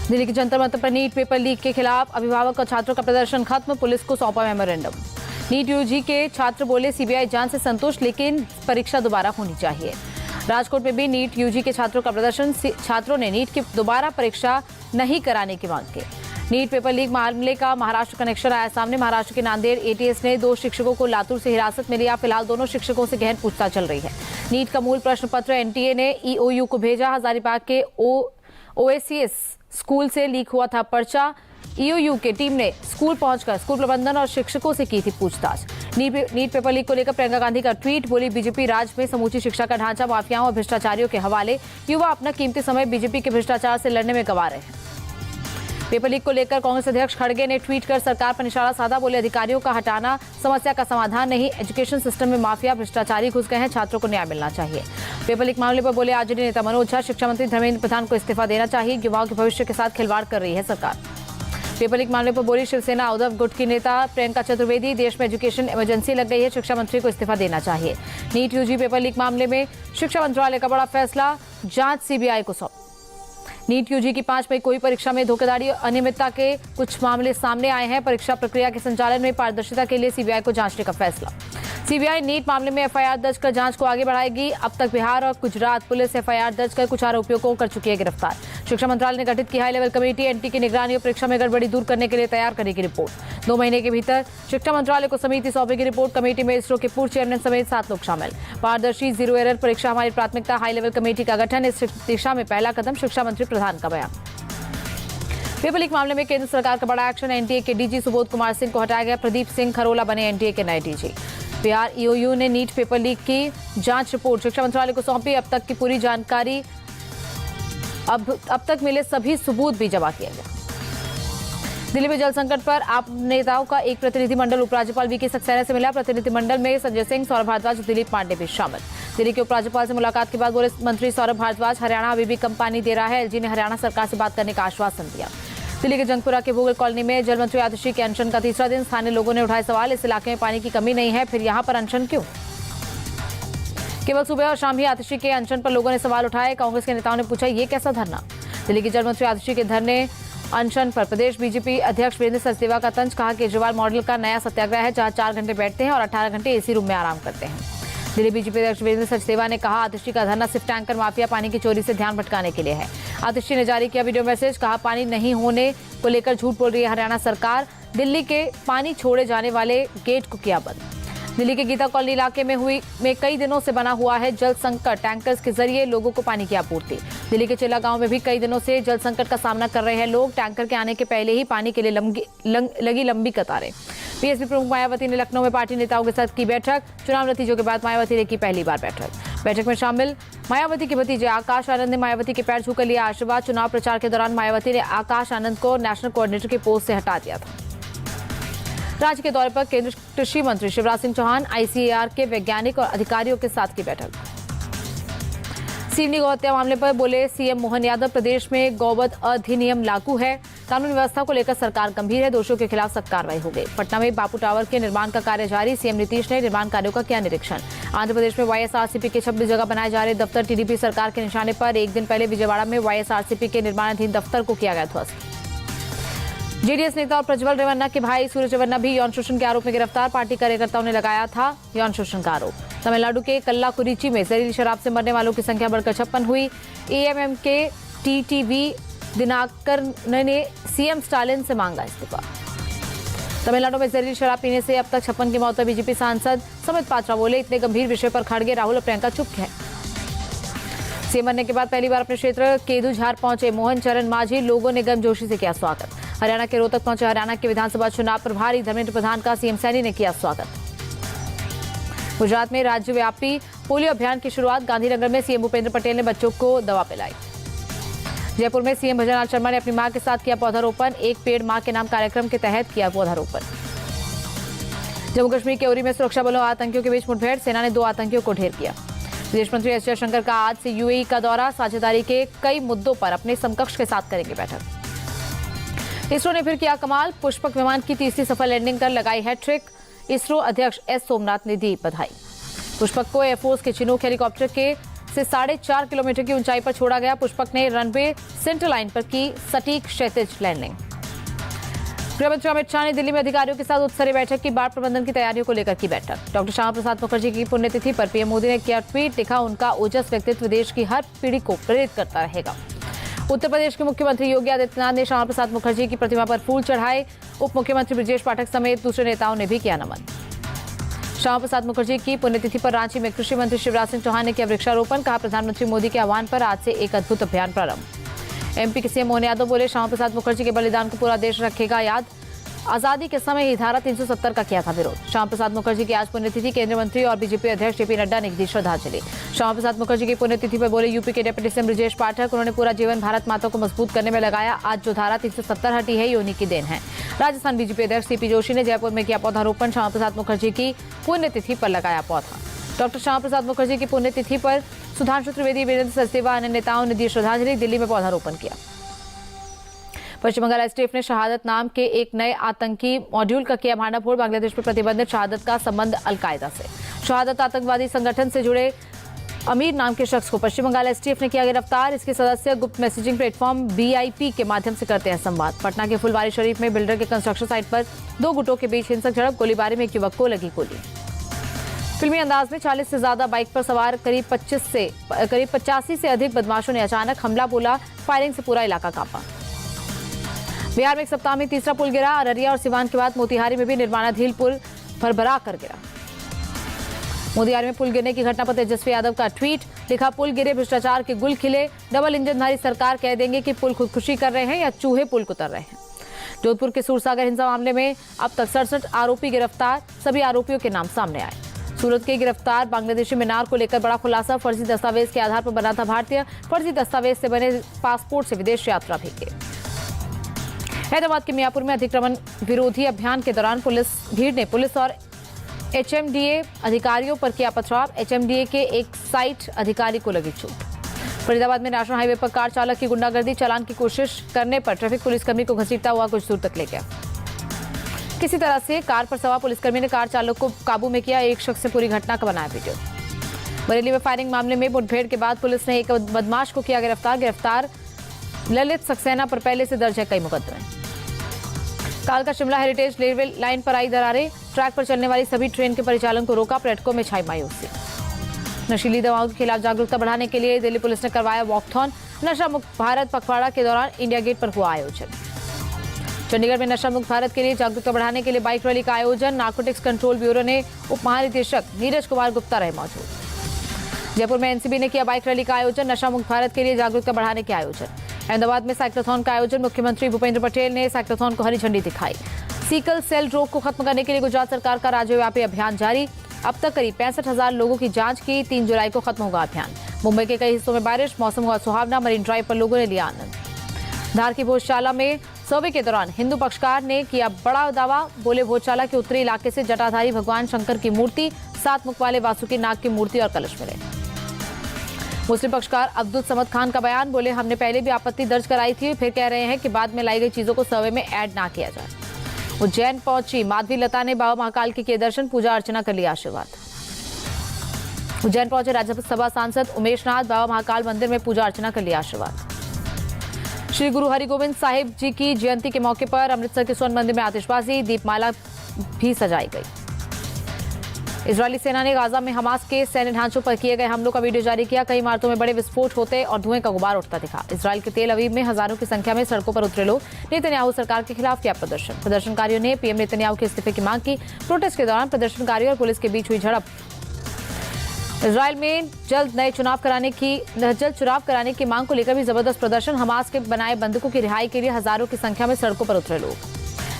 दिल्ली के जंतर मंतर पर NEET paper leak के खिलाफ अभिभावक और छात्रों का प्रदर्शन खत्म, पुलिस को सौंपा मेमोरेंडम। नीट यूजी के छात्र बोले सीबीआई जांच से संतुष्ट, लेकिन परीक्षा दोबारा होनी चाहिए। राजकोट में भी नीट यूजी के छात्रों का प्रदर्शन, छात्रों ने नीट की दोबारा परीक्षा नहीं कराने की मांग की। नीट पेपर लीक मामले का महाराष्ट्र कनेक्शन आया सामने। महाराष्ट्र के नांदेड़ एटीएस ने 2 शिक्षकों को लातूर से हिरासत में लिया। फिलहाल दोनों शिक्षकों से गहन पूछताछ चल रही है। नीट का मूल प्रश्न पत्र एनटीए ने ईओयू को भेजा। हजारीबाग के ओएसीएस स्कूल से लीक हुआ था पर्चा। ईओयू के टीम ने स्कूल पहुंचकर स्कूल प्रबंधन और शिक्षकों से की थी पूछताछ। नीट पेपर लीक को लेकर प्रियंका गांधी का ट्वीट, बोली बीजेपी राज में समूची शिक्षा का ढांचा माफियाओं और भ्रष्टाचारियों के हवाले। युवा अपना कीमती समय बीजेपी के भ्रष्टाचार से लड़ने में गंवा रहे हैं। पेपर लीक को लेकर कांग्रेस अध्यक्ष खड़गे ने ट्वीट कर सरकार पर निशाना साधा, बोले अधिकारियों का हटाना समस्या का समाधान नहीं। एजुकेशन सिस्टम में माफिया भ्रष्टाचारी घुस गए हैं, छात्रों को न्याय मिलना चाहिए। पेपर लीक मामले पर बोले आरजेडी नेता मनोज झा, शिक्षा मंत्री धर्मेंद्र प्रधान को इस्तीफा देना चाहिए। युवाओं के भविष्य के साथ खिलवाड़ कर रही है सरकार। पेपर लीक मामले पर बोली शिवसेना उद्धव गुट की नेता प्रियंका चतुर्वेदी, देश में एजुकेशन इमरजेंसी लग गई है, शिक्षा मंत्री को इस्तीफा देना चाहिए। नीट यूजी पेपर लीक मामले में शिक्षा मंत्रालय का बड़ा फैसला, जांच सीबीआई को सौंप। नीट यूजी की 5 मई कोई परीक्षा में धोखाधड़ी और अनियमितता के कुछ मामले सामने आए हैं। परीक्षा प्रक्रिया के संचालन में पारदर्शिता के लिए सीबीआई को जांचने का फैसला। सीबीआई नीट मामले में एफआईआर दर्ज कर जांच को आगे बढ़ाएगी। अब तक बिहार और गुजरात पुलिस एफआईआर दर्ज कर कुछ आरोपियों को कर चुकी है गिरफ्तार। शिक्षा मंत्रालय ने गठित की हाई लेवल कमेटी, एनटी की निगरानी और परीक्षा में गड़बड़ी दूर करने के लिए तैयार करेगी रिपोर्ट। 2 महीने के भीतर शिक्षा मंत्रालय को समिति सौंपेगी रिपोर्ट। कमेटी में इसरो के पूर्व चेयरमैन समेत 7 लोग शामिल। पारदर्शी जीरो एरर परीक्षा हमारी प्राथमिकता, हाई लेवल कमेटी का गठन इस दिशा में पहला कदम, शिक्षा मंत्री प्रधान का बयान। पेपर लीक मामले में केंद्र सरकार का बड़ा एक्शन, एनटीए के डीजी सुबोध कुमार सिंह को हटाया गया। प्रदीप सिंह खरोला बने एनटीए के नए डीजी। बिहार ईओयू ने नीट पेपर लीक की जांच रिपोर्ट शिक्षा मंत्रालय को सौंपी। अब तक की पूरी जानकारी, अब तक मिले सभी सबूत भी जमा किए गए। दिल्ली में जल संकट पर आप नेताओं का एक प्रतिनिधिमंडल उपराज्यपाल वीके सक्सेना से मिला। प्रतिनिधिमंडल में संजय सिंह, सौरभ भारद्वाज, दिलीप पांडे भी शामिल। दिल्ली के उपराज्यपाल से मुलाकात के बाद बोले मंत्री सौरभ भारद्वाज, हरियाणा अभी भी कम पानी दे रहा है। एलजी ने हरियाणा सरकार से बात करने का आश्वासन दिया। दिल्ली के जंगपुरा के भूगल कॉलोनी में जल मंत्री आतिशी के अनशन का तीसरा दिन। स्थानीय लोगों ने उठाए सवाल, इस इलाके में पानी की कमी नहीं है, फिर यहाँ पर अनशन क्यों? केवल सुबह और शाम ही आतिशी के अनशन पर लोगों ने सवाल उठाए। कांग्रेस के नेताओं ने पूछा, ये कैसा धरना? दिल्ली के जल मंत्री आतिशी के धरने अनशन पर प्रदेश बीजेपी अध्यक्ष वीरेंद्र सचदेवा का तंज, कहा केजरीवाल मॉडल का नया सत्याग्रह है, जहां 4 घंटे बैठते हैं और 18 घंटे एसी रूम में आराम करते हैं। दिल्ली बीजेपी अध्यक्ष वीरेंद्र सचदेवा ने कहा आतिशी का धरना सिर्फ टैंकर माफिया पानी की चोरी से ध्यान भटकाने के लिए है। आतिशी ने जारी किया वीडियो मैसेज, कहा पानी नहीं होने को लेकर झूठ बोल रही है हरियाणा सरकार। दिल्ली के पानी छोड़े जाने वाले गेट को किया बंद। दिल्ली के गीता कॉलोनी इलाके में कई दिनों से बना हुआ है जल संकट। टैंकर्स के जरिए लोगों को पानी की आपूर्ति। दिल्ली के चिल्ला गांव में भी कई दिनों से जल संकट का सामना कर रहे हैं लोग। टैंकर के आने के पहले ही पानी के लिए लगी लंबी कतारें। बीएसपी प्रमुख मायावती ने लखनऊ में पार्टी नेताओं के साथ की बैठक। चुनाव नतीजों के बाद मायावती ने की पहली बार बैठक में शामिल मायावती के भतीजे आकाश आनंद ने मायावती के पैर छूकर लिया आशीर्वाद। चुनाव प्रचार के दौरान मायावती ने आकाश आनंद को नेशनल कोऑर्डिनेटर के पोस्ट से हटा दिया था। राज्य के दौरे पर केंद्रीय कृषि मंत्री शिवराज सिंह चौहान, आईसीएआर के वैज्ञानिक और अधिकारियों के साथ की बैठक। सिवनी गौ हत्या मामले पर बोले सीएम मोहन यादव, प्रदेश में गौवध अधिनियम लागू है, कानून व्यवस्था को लेकर सरकार गंभीर है, दोषियों के खिलाफ सख्त कार्रवाई होगी। पटना में बापू टावर के निर्माण का कार्य जारी, सीएम नीतीश ने निर्माण कार्यों का किया निरीक्षण। आंध्र प्रदेश में वाईएसआरसीपी के 26 जगह बनाए जा रहे दफ्तर, टीडीपी सरकार के निशाने पर। एक दिन पहले विजयवाड़ा में वाईएसआरसीपी के निर्माणाधीन दफ्तर को किया गया ध्वस्त। जेडीएस नेता और प्रज्वल रेवन्ना के भाई सूरज रेवन्ना भी यौन शोषण के आरोप में गिरफ्तार। पार्टी कार्यकर्ताओं ने लगाया था यौन शोषण का आरोप। तमिलनाडु के कल्लाकुरिची में जहरीली शराब से मरने वालों की संख्या बढ़कर 56 हुई। एएमएम के टीटीवी दिनाकर ने सीएम स्टालिन से मांगा इस्तीफा। तमिलनाडु में जहरीली शराब पीने से अब तक 56 की मौत। बीजेपी सांसद समित पात्रा बोले, इतने गंभीर विषय पर खड़गे, राहुल और प्रियंका चुप हैं। सीएम बनने के बाद पहली बार अपने क्षेत्र केदुझार पहुंचे मोहन चरण मांझी, लोगों ने गर्मजोशी से किया स्वागत। हरियाणा के रोहतक पहुंचे हरियाणा के विधानसभा चुनाव प्रभारी धर्मेंद्र प्रधान का सीएम सैनी ने किया स्वागत। गुजरात में राज्यव्यापी पोलियो अभियान की शुरुआत, गांधीनगर में सीएम भूपेंद्र पटेल ने बच्चों को दवा पिलाई। जयपुर में सीएम भजनलाल शर्मा ने अपनी मां के साथ किया पौधारोपण, एक पेड़ मां के नाम कार्यक्रम के तहत किया पौधारोपण। जम्मू कश्मीर के उरी में सुरक्षा बलों और आतंकियों के बीच मुठभेड़, सेना ने 2 आतंकियों को ढेर किया। विदेश मंत्री एस जयशंकर का आज से यूएई का दौरा, साझेदारी के कई मुद्दों पर अपने समकक्ष के साथ करेंगे बैठक। इसरो ने फिर किया कमाल, पुष्पक विमान की तीसरी सफल लैंडिंग कर लगाई हैट्रिक। इसरो अध्यक्ष एस सोमनाथ ने दी बधाई। पुष्पक को एयरफोर्स के चिनूक हेलीकॉप्टर के से 4.5 किलोमीटर की ऊंचाई पर छोड़ा गया। पुष्पक ने रनवे सेंटर लाइन पर की सटीक क्षैतिज लैंडिंग। गृहमंत्री अमित शाह ने दिल्ली में अधिकारियों के साथ उच्च स्तरीय बैठक की। बाढ़ प्रबंधन की तैयारियों को लेकर की बैठक। डॉक्टर श्यामा प्रसाद मुखर्जी की पुण्यतिथि पर पीएम मोदी ने किया ट्वीट, लिखा उनका ओजस व्यक्तित्व देश की हर पीढ़ी को प्रेरित करता रहेगा। उत्तर प्रदेश के मुख्यमंत्री योगी आदित्यनाथ ने श्यामा प्रसाद मुखर्जी की प्रतिमा पर फूल चढ़ाए। उप मुख्यमंत्री ब्रजेश पाठक समेत दूसरे नेताओं ने भी किया नमन। श्यामा प्रसाद मुखर्जी की पुण्यतिथि पर रांची में कृषि मंत्री शिवराज सिंह चौहान ने किया वृक्षारोपण। कहा, प्रधानमंत्री मोदी के आह्वान पर आज से एक अद्भुत अभियान प्रारंभ। एमपी के सीएम मोहन यादव बोले, श्यामा प्रसाद मुखर्जी के बलिदान को पूरा देश रखेगा याद। आजादी के समय ही धारा 370 का किया था विरोध। श्यामा प्रसाद मुखर्जी की आज पुण्यतिथि, केंद्रीय मंत्री और बीजेपी अध्यक्ष जेपी नड्डा ने दी श्रद्धांजलि। श्यामा प्रसाद मुखर्जी की पुण्यतिथि पर बोले यूपी के डिप्टी सीएम ब्रजेश पाठक, उन्होंने पूरा जीवन भारत माता को मजबूत करने में लगाया। आज जो धारा 370 हटी है, ये उन्हीं की देन है। राजस्थान बीजेपी अध्यक्ष सीपी जोशी ने जयपुर में किया पौधारोपण। श्यामा प्रसाद मुखर्जी की पुण्यतिथि पर लगाया पौधा। डॉक्टर श्यामा प्रसाद मुखर्जी की पुण्यतिथि पर सुधांशु त्रिवेदी, वीरेंद्र सचदेवा, अन्य नेताओं ने दी श्रद्धांजलि। दिल्ली में पौधारोपण किया। पश्चिम बंगाल एसटीएफ ने शहादत नाम के एक नए आतंकी मॉड्यूल का किया भांडाफोड़। बांग्लादेश में प्रतिबंधित शहादत का संबंध अलकायदा से। शहादत आतंकवादी संगठन से जुड़े अमीर नाम के शख्स को पश्चिम बंगाल एसटीएफ ने किया गिरफ्तार। इसके सदस्य गुप्त मैसेजिंग प्लेटफॉर्म बीआईपी के माध्यम से करते हैं संवाद। पटना के फुलवारी शरीफ में बिल्डर के कंस्ट्रक्शन साइट पर दो गुटों के बीच हिंसक झड़प, गोलीबारी में एक युवक को लगी गोली। फिल्मी अंदाज में 40 से ज्यादा बाइक पर सवार करीब 85 से अधिक बदमाशों ने अचानक हमला बोला। फायरिंग से पूरा इलाका कांपा। बिहार में एक सप्ताह में तीसरा पुल गिरा। अररिया और सिवान के बाद मोतिहारी में भी निर्माणाधीन पुल भरभरा कर गिरा। मोतिहारी में पुल गिरने की घटना पर तेजस्वी यादव का ट्वीट, लिखा, पुल गिरे, भ्रष्टाचार के गुल खिले। डबल इंजनधारी सरकार कह देंगे कि पुल खुदकुशी कर रहे हैं या चूहे पुल कुतर रहे हैं। जोधपुर के सूरसागर हिंसा मामले में अब तक 67 आरोपी गिरफ्तार। सभी आरोपियों के नाम सामने आए। सूरत के गिरफ्तार बांग्लादेशी मीनार को लेकर बड़ा खुलासा। फर्जी दस्तावेज के आधार पर बना था भारतीय। फर्जी दस्तावेज से बने पासपोर्ट से विदेश यात्रा भी की। हैदराबाद के मियापुर में अतिक्रमण विरोधी अभियान के दौरान भीड़ ने पुलिस और एचएमडीए अधिकारियों पर किया पथराव। एचएमडीए के एक साइट अधिकारी को लगी चोट। फरीदाबाद में नेशनल हाईवे पर कार चालक की गुंडागर्दी, चालान की कोशिश करने पर ट्रैफिक पुलिसकर्मी को घसीटता हुआ कुछ दूर तक ले गया। किसी तरह से कार पर सवार पुलिसकर्मी ने कार चालक को काबू में किया। एक शख्स ने पूरी घटना का बनाया वीडियो। बरेली में फायरिंग मामले में मुठभेड़ के बाद पुलिस ने एक बदमाश को किया गिरफ्तार। ललित सक्सेना पर पहले से दर्ज है कई मुकदमे। कालका शिमला हेरिटेज रेलवे लाइन पर आई दरारें। ट्रैक पर चलने वाली सभी ट्रेन के परिचालन को रोका। पर्यटकों में छाई मायूसी। नशीली दवाओं के खिलाफ जागरूकता बढ़ाने के लिए दिल्ली पुलिस ने करवाया वॉकथॉन। नशा मुक्त भारत पखवाड़ा के दौरान इंडिया गेट पर हुआ आयोजन। चंडीगढ़ में नशा मुक्त भारत के लिए जागरूकता बढ़ाने के लिए बाइक रैली का आयोजन। नारकोटिक्स कंट्रोल ब्यूरो ने उप महानिदेशक नीरज कुमार गुप्ता रहे मौजूद। जयपुर में एनसीबी ने किया बाइक रैली का आयोजन। नशा मुक्त भारत के लिए जागरूकता बढ़ाने के आयोजन। अहमदाबाद में साइक्लोथॉन का आयोजन। मुख्यमंत्री भूपेंद्र पटेल ने साइक्लोथॉन को हरी झंडी दिखाई। सीकल सेल रोग को खत्म करने के लिए गुजरात सरकार का राज्यव्यापी अभियान जारी। अब तक करीब 65,000 लोगों की जांच की। 3 जुलाई को खत्म होगा अभियान। मुंबई के कई हिस्सों में बारिश, मौसम हुआ सुहावना। मरीन ड्राइव पर लोगों ने लिया आनंद। धार की भोजशाला में सर्वे के दौरान हिंदू पक्षकार ने किया बड़ा दावा। बोले, भोजशाला के उत्तरी इलाके से जटाधारी भगवान शंकर की मूर्ति, 7 मुख वाले वासुकी नाग की मूर्ति और कलश मिले। मुस्लिम पक्षकार अब्दुल समद खान का बयान, बोले, हमने पहले भी आपत्ति दर्ज कराई थी, फिर कह रहे हैं कि बाद में लाई गई चीजों को सर्वे में ऐड ना किया जाए। उज्जैन पहुंची माधवी लता ने बाबा महाकाल के किए दर्शन, पूजा अर्चना कर लिया आशीर्वाद। उज्जैन पहुंचे राज्यसभा सांसद उमेश नाथ, बाबा महाकाल मंदिर में पूजा अर्चना कर लिया आशीर्वाद। श्री गुरु हरिगोविंद साहिब जी की जयंती के मौके पर अमृतसर के स्वर्ण मंदिर में आतिशबाजी, दीपमाला भी सजाई गई। इजरायली सेना ने गाजा में हमास के सैन्य ढांचों पर किए गए हमलों का वीडियो जारी किया। कई इमारतों में बड़े विस्फोट होते और धुएं का गुबार उठता दिखा। इजरायल के तेल अवीव में हजारों की संख्या में सड़कों पर उतरे लोग। नेतन्याहू सरकार के खिलाफ किया प्रदर्शन। प्रदर्शनकारियों ने पीएम नेतन्याहू के इस्तीफे की मांग की। प्रोटेस्ट के दौरान प्रदर्शनकारियों और पुलिस के बीच हुई झड़प। इजरायल में जल्द चुनाव कराने की मांग को लेकर भी जबरदस्त प्रदर्शन। हमास के बनाए बंधकों की रिहाई के लिए हजारों की संख्या में सड़कों पर उतरे लोग।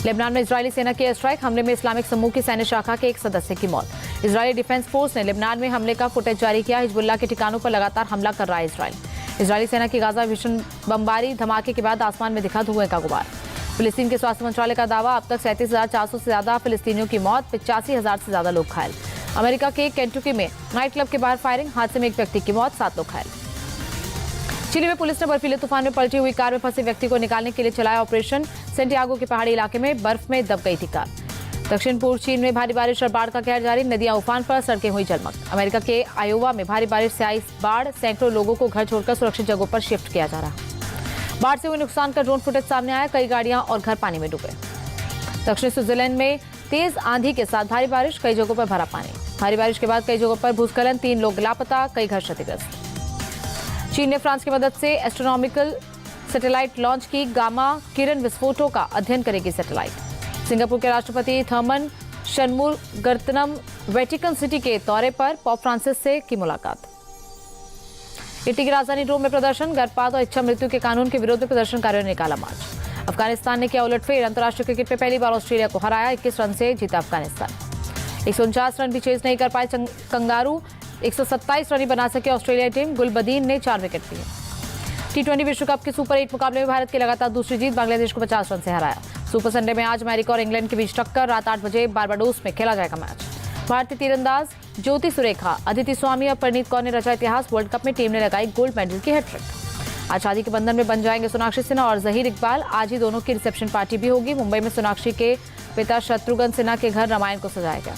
लेबनान में इजरायली सेना के एयर स्ट्राइक हमले में इस्लामिक समूह की सैन्य शाखा के एक सदस्य की मौत। इजरायली डिफेंस फोर्स ने लेबनान में हमले का फुटेज जारी किया। हिजबुल्लाह के ठिकानों पर लगातार हमला कर रहा है इजरायल। इजरायली सेना की गाजा भीषण बमबारी धमाके के बाद आसमान में दिखा धुएं का गुबार। फिलिस्तीन के स्वास्थ्य मंत्रालय का दावा, अब तक 37,400 से ज्यादा फिलिस्तीनियों की मौत, 85,000 से ज्यादा लोग घायल। अमेरिका के केंटुकी में नाइट क्लब के बाहर फायरिंग, हादसे में एक व्यक्ति की मौत, 7 लोग घायल। चिली में पुलिस ने बर्फीले तूफान में पलटी हुई कार में फंसे व्यक्ति को निकालने के लिए चलाया ऑपरेशन। सेंटियागो के पहाड़ी इलाके में बर्फ में दब गई थी कार। दक्षिण पूर्व चीन में भारी बारिश और बाढ़ का कहर जारी, नदियां उफान पर, सड़कें हुई जलमग्न। अमेरिका के आयोवा में भारी बारिश से आई बाढ़, सैकड़ों लोगों को घर छोड़कर सुरक्षित जगहों पर शिफ्ट किया जा रहा। बाढ़ से हुए नुकसान का ड्रोन फुटेज सामने आया, कई गाड़ियां और घर पानी में डूबे। दक्षिणी स्विट्जरलैंड में तेज आंधी के साथ भारी बारिश, कई जगहों पर भरा पानी। भारी बारिश के बाद कई जगहों पर भूस्खलन, 3 लोग लापता, कई घर क्षतिग्रस्त। चीन ने फ्रांस की मदद से एस्ट्रोनॉमिकल सैटेलाइट लॉन्च की, गामा किरण विस्फोटों का अध्ययन करेगी सैटेलाइट। सिंगापुर के राष्ट्रपति थर्मन शनमुगारत्नम वेटिकन सिटी के दौरे पर, पॉप फ्रांसिस से की मुलाकात। इटली की राजधानी रोम में प्रदर्शन, गर्भपात और इच्छा मृत्यु के कानून के विरोध में प्रदर्शनकारियों ने निकाला मार्च। अफगानिस्तान ने किया उलटफेर, अंतर्राष्ट्रीय क्रिकेट में पहली बार ऑस्ट्रेलिया को हराया, 21 रन से जीता अफगानिस्तान। 149 रन भी चेज नहीं कर पाए कंगारू, 127 रन ही बना सके ऑस्ट्रेलिया टीम, गुलबदीन ने 4 विकेट लिए। T20 विश्व कप के सुपर 8 मुकाबले में भारत की लगातार दूसरी जीत, बांग्लादेश को 50 रन से हराया। सुपर संडे में आज अमेरिका और इंग्लैंड के बीच टक्कर, रात 8 बजे बारबाडोस में खेला जाएगा मैच। भारतीय तीरंदाज ज्योति सुरेखा, अदिति स्वामी और परनीत कौर ने रचा इतिहास, वर्ल्ड कप में टीम ने लगाई गोल्ड मेडल की हैट्रिक। आज शादी के बंधन में बन जाएंगे सोनाक्षी सिन्हा और जहीर इकबाल, आज ही दोनों की रिसेप्शन पार्टी भी होगी। मुंबई में सोनाक्षी के पिता शत्रुघ्न सिन्हा के घर रामायण को सजाया गया।